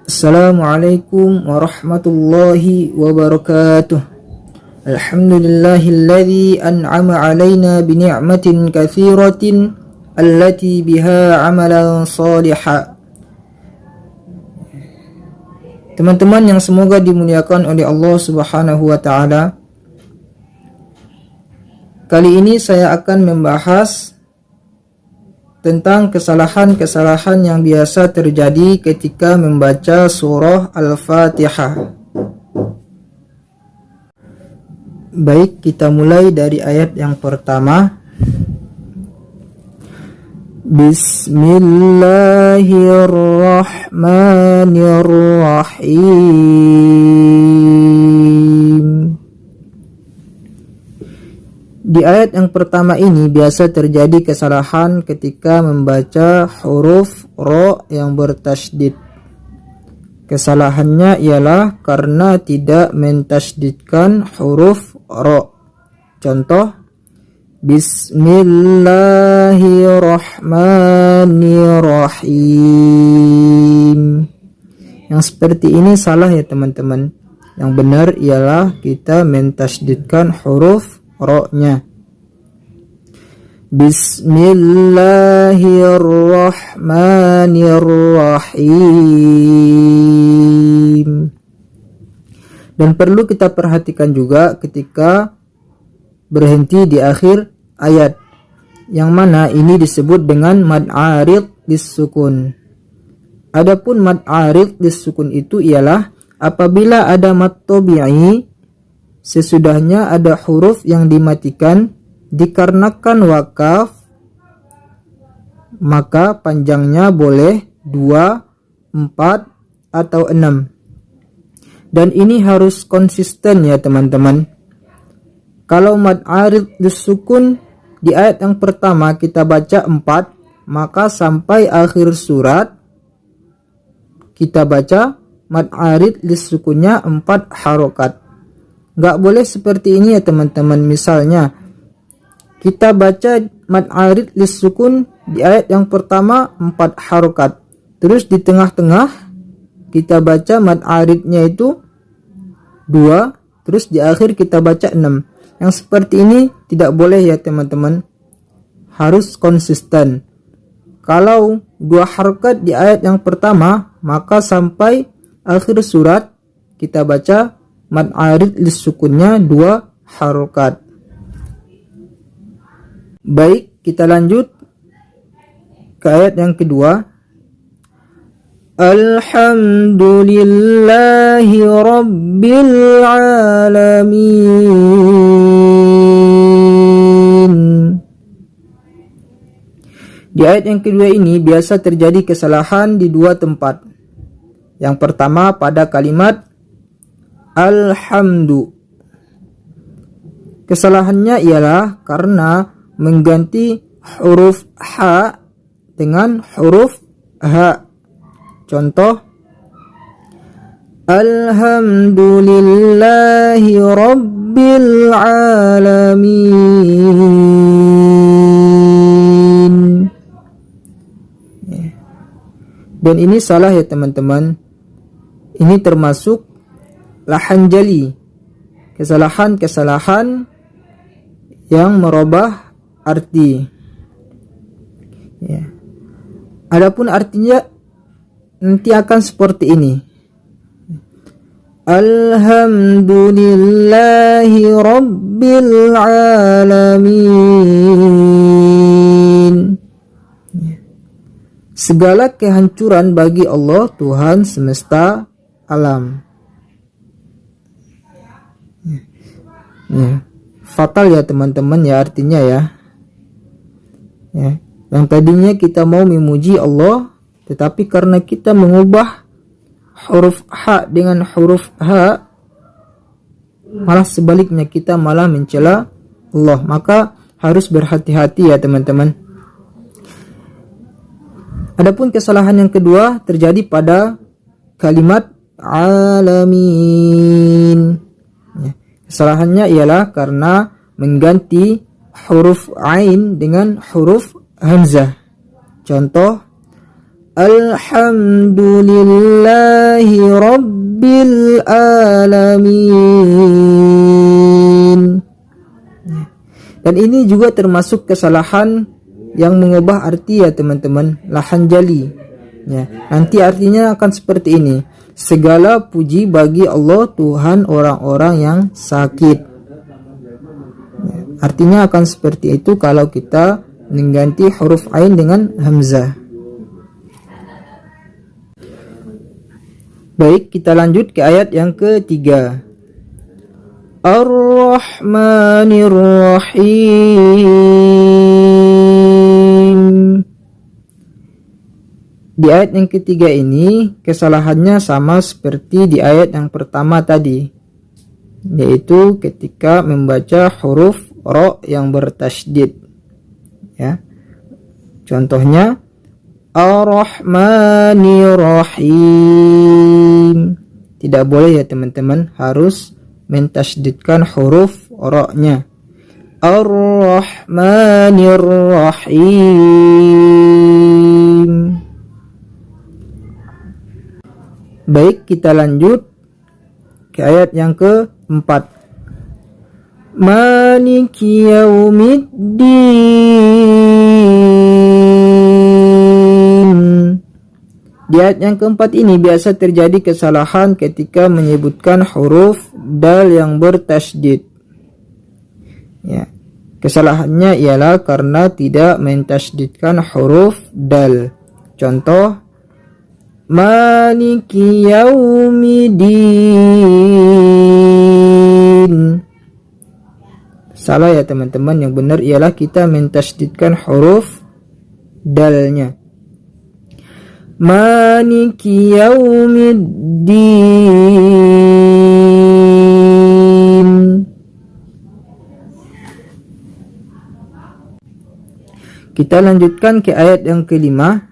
Assalamualaikum warahmatullahi wabarakatuh. Alhamdulillahilladzi an'ama alaina bi ni'matin katsiratin allati biha amalan salihah. Teman-teman yang semoga dimuliakan oleh Allah Subhanahu wa taala. Kali ini saya akan membahas tentang kesalahan-kesalahan yang biasa terjadi ketika membaca surah Al-Fatihah. Baik, kita mulai dari ayat yang pertama. Bismillahirrahmanirrahim. Di ayat yang pertama ini biasa terjadi kesalahan ketika membaca huruf ro yang bertasydid. Kesalahannya ialah karena tidak mentasydidkan huruf ro. Contoh, Bismillahirrahmanirrahim. Yang seperti ini salah ya teman-teman. Yang benar ialah kita mentasydidkan huruf ro-nya. Bismillahirrahmanirrahim. Dan perlu kita perhatikan juga ketika berhenti di akhir ayat, yang mana ini disebut dengan mad arid lis-sukun. Adapun mad arid lis-sukun itu ialah apabila ada mad tabi'i sesudahnya ada huruf yang dimatikan dikarenakan wakaf, maka panjangnya boleh 2, 4, atau 6. Dan ini harus konsisten ya teman-teman. Kalau mad arid lis-sukun di ayat yang pertama kita baca 4, maka sampai akhir surat kita baca mad arid lis-sukunnya 4 harokat. Nggak boleh seperti ini ya teman-teman. Misalnya kita baca mad arid lis-sukun di ayat yang pertama 4 harokat, terus di tengah-tengah kita baca mad aridnya itu 2, terus di akhir kita baca 6. Yang seperti ini tidak boleh ya teman-teman. Harus konsisten. Kalau 2 harokat di ayat yang pertama, maka sampai akhir surat kita baca mad arid lis-sukunnya 2 harokat. Baik, kita lanjut ke ayat yang kedua. Alhamdulillahi rabbil alamin. Di ayat yang kedua ini biasa terjadi kesalahan di 2 tempat. Yang pertama pada kalimat alhamdu. Kesalahannya ialah karena mengganti huruf ha dengan huruf ha. Contoh, alhamdulillahi rabbil alamin. Dan ini salah ya teman-teman. Ini termasuk lahan jali, kesalahan-kesalahan yang merubah arti. Ya. Adapun artinya nanti akan seperti ini. Alhamdulillahi rabbil alamin. Segala kehancuran bagi Allah, Tuhan semesta alam. Ya. Fatal ya teman-teman ya artinya ya. Yang tadinya kita mau memuji Allah, tetapi karena kita mengubah huruf ha dengan huruf ha, malah sebaliknya kita malah mencela Allah. Maka harus berhati-hati ya teman-teman. Adapun kesalahan yang kedua terjadi pada kalimat alamin. Kesalahannya ialah karena mengganti huruf ain dengan huruf hamzah. Contoh, Alhamdulillahi Rabbil Alamin. Dan ini juga termasuk kesalahan yang mengubah arti ya teman-teman, lahan jali. Ya, nanti artinya akan seperti ini. Segala puji bagi Allah Tuhan orang-orang yang sakit. Ya, artinya akan seperti itu kalau kita mengganti huruf ain dengan hamzah. Baik, kita lanjut ke ayat yang ketiga. Ar-Rahmanir Rahim. Di ayat yang ketiga ini kesalahannya sama seperti di ayat yang pertama tadi, yaitu ketika membaca huruf ra yang bertasydid. Ya. Contohnya Ar-Rahmanir Rahim. Tidak boleh ya teman-teman, harus mentasydidkan huruf ra-nya. Ar-Rahmanir Rahim. Baik, kita lanjut ke ayat yang keempat. Maliki yaumiddin. Di ayat yang keempat ini biasa terjadi kesalahan ketika menyebutkan huruf dal yang bertasydid. Ya. Kesalahannya ialah karena tidak mentasydidkan huruf dal. Contoh, Maliki yaumiddin. Salah ya teman-teman, yang benar ialah kita mentasydidkan huruf dalnya. Maliki yaumiddin. Kita lanjutkan ke ayat yang kelima.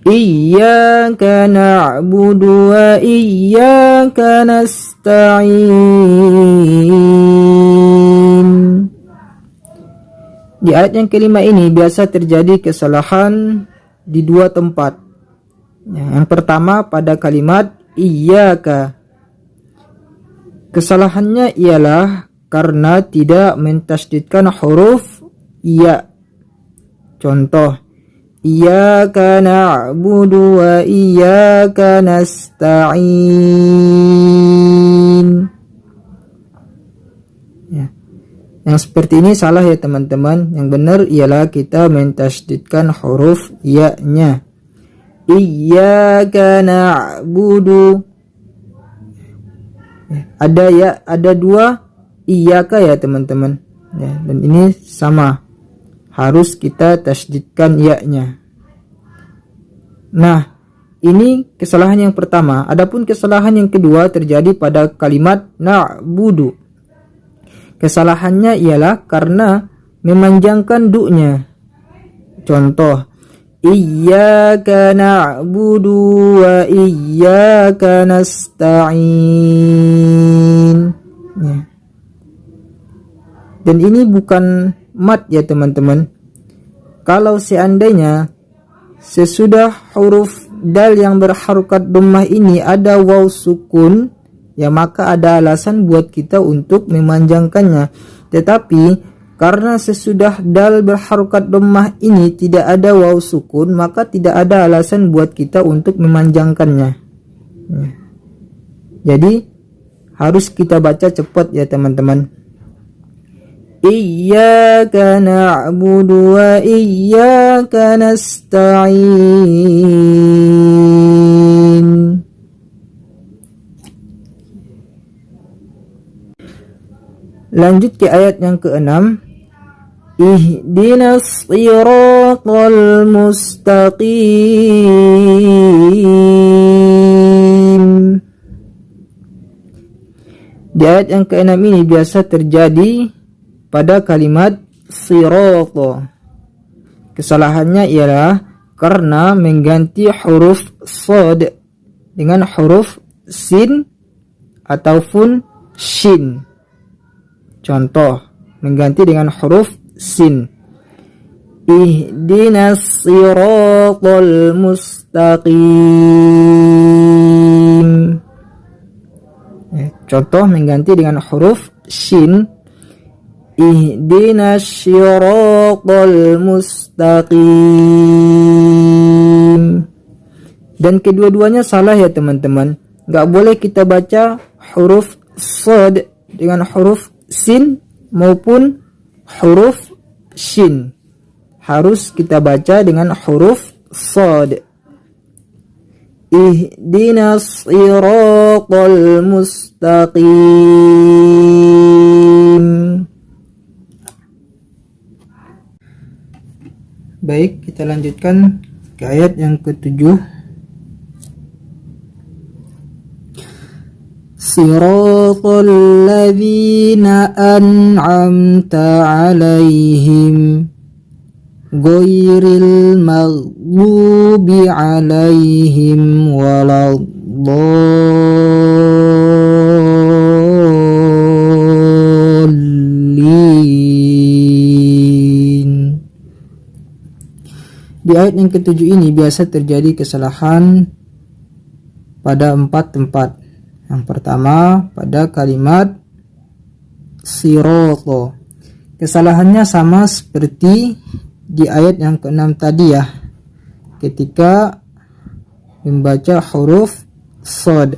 Iyyaka na'budu wa iyyaka nasta'in. Di ayat yang kelima ini biasa terjadi kesalahan di dua tempat. Yang pertama pada kalimat iyyaka. Kesalahannya ialah karena tidak mentasydidkan huruf ya. Contoh, Iyyaka na'budu wa iyyaka nasta'in. Ya. Yang seperti ini salah ya teman-teman. Yang benar ialah kita mentasydidkan huruf ya-nya. Iyyaka na'budu. Ada ya, ada dua iyyaka ya teman-teman. Ya, dan ini sama. Harus kita tasydidkan ya-nya. Nah, ini kesalahan yang pertama. Adapun kesalahan yang kedua terjadi pada kalimat na'budu. Kesalahannya ialah karena memanjangkan du-nya. Contoh, Iyyaka na'budu wa iyyaka nasta'in. Ya. Dan ini bukan mat ya teman-teman. Kalau seandainya sesudah huruf dal yang berharokat dhammah ini ada waw sukun, ya maka ada alasan buat kita untuk memanjangkannya. Tetapi karena sesudah dal berharokat dhammah ini tidak ada waw sukun, maka tidak ada alasan buat kita untuk memanjangkannya. Ya. Jadi harus kita baca cepat ya teman-teman. Iyyaka na'budu wa iyyaka nasta'in. Lanjut ke ayat yang ke-6. Ihdinas siratal mustaqim. Di ayat yang ke-6 ini biasa terjadi pada kalimat sirata. Kesalahannya ialah karena mengganti huruf shad dengan huruf sin ataupun shin. Contoh, mengganti dengan huruf sin. ihdinas siratal mustaqim. Contoh mengganti dengan huruf shin, ihdinas siratal mustaqim. Dan kedua-duanya salah ya teman-teman. Gak boleh kita baca huruf shad dengan huruf sin maupun huruf shin. Harus kita baca dengan huruf shad. Ihdinas siratal mustaqim. Baik, kita lanjutkan ke ayat yang ke-7. Siratal ladzina an'amta 'alaihim ghairil maghdubi 'alaihim waladdallin. Di ayat yang ke-7 ini biasa terjadi kesalahan pada 4 tempat. Yang pertama pada kalimat sirata. Kesalahannya sama seperti di ayat yang ke-6 tadi ya. Ketika membaca huruf shad.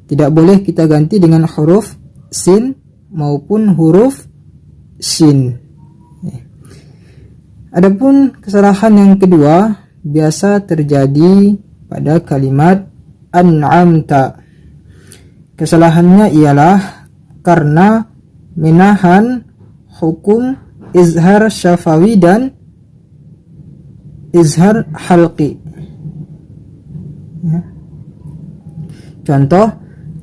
Tidak boleh kita ganti dengan huruf sin maupun huruf shin. Adapun kesalahan yang kedua biasa terjadi pada kalimat an'amta. Kesalahannya ialah karena menahan hukum izhar syafawi dan izhar halqi. Contoh,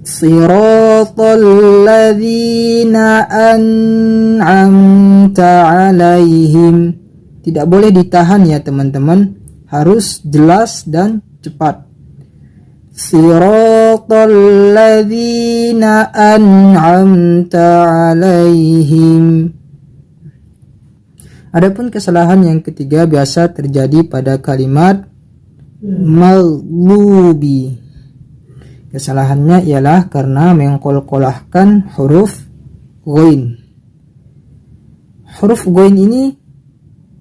siratal ladzina an'amta 'alaihim. Tidak boleh ditahan ya teman-teman, harus jelas dan cepat. Siratal ladzina an'amta 'alaihim. Adapun kesalahan yang ketiga biasa terjadi pada kalimat maghdubi. Kesalahannya ialah karena mengqalqalahkan huruf ghain. Huruf ghain ini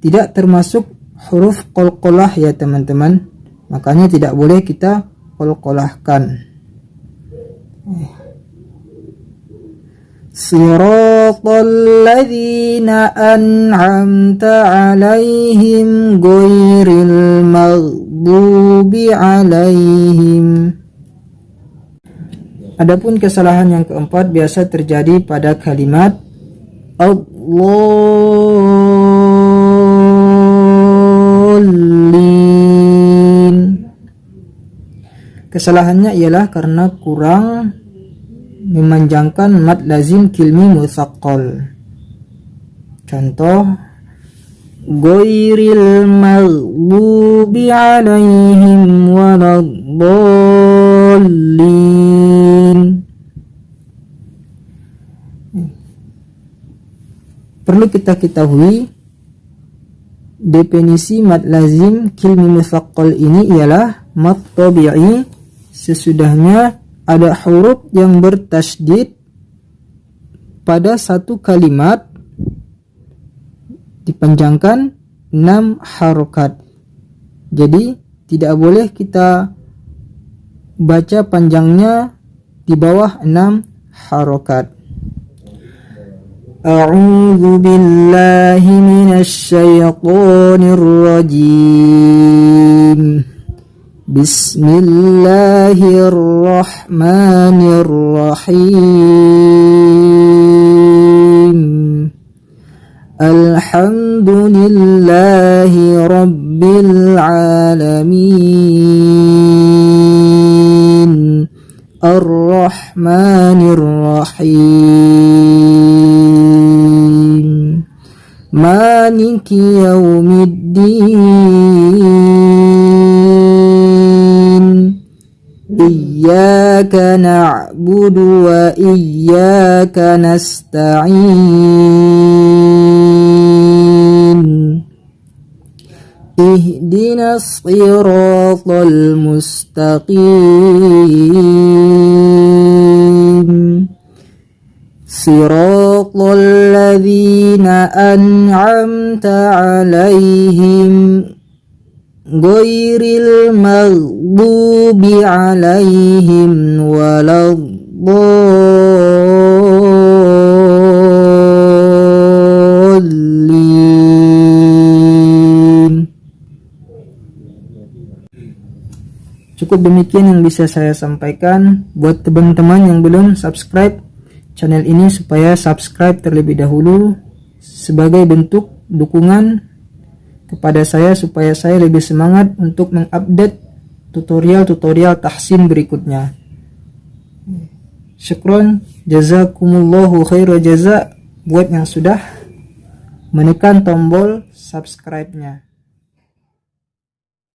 tidak termasuk huruf qalqalah ya teman-teman. Makanya tidak boleh kita qalqalahkan. Siratal ladzina an'amta 'alaihim ghairil maghdubi 'alaihim. Adapun kesalahan yang keempat biasa terjadi pada kalimat Allin. Kesalahannya ialah karena kurang memanjangkan mad lazim kilmi mutsaqqal. Contoh, ghairil maghdubi 'alaihim waladdallin. Perlu kita ketahui definisi mad lazim kilmi mutsaqqal ini ialah mad tabi'i sesudahnya ada huruf yang bertasydid pada satu kalimat dipanjangkan 6 harokat. Jadi tidak boleh kita baca panjangnya di bawah 6 harokat. A'udzu billahi minasy syaithanir rajim. Bismillahirrahmanirrahim. Alhamdulillahi rabbil alamin. Ar-Rahmanir-Rahim. Maliki yaumiddin. Iyyaka na'budu wa iyyaka nasta'in. Ihdinas siratal mustaqim. Siratal ladzina an'amta 'alaihim ghairil maghdubi 'alaihim waladdallin. Cukup demikian yang bisa saya sampaikan. Buat teman-teman yang belum subscribe channel ini, supaya subscribe terlebih dahulu sebagai bentuk dukungan kepada saya, supaya saya lebih semangat untuk mengupdate tutorial-tutorial tahsin berikutnya. Syukron, jazakumullahu khairan jaza buat yang sudah menekan tombol subscribe-nya.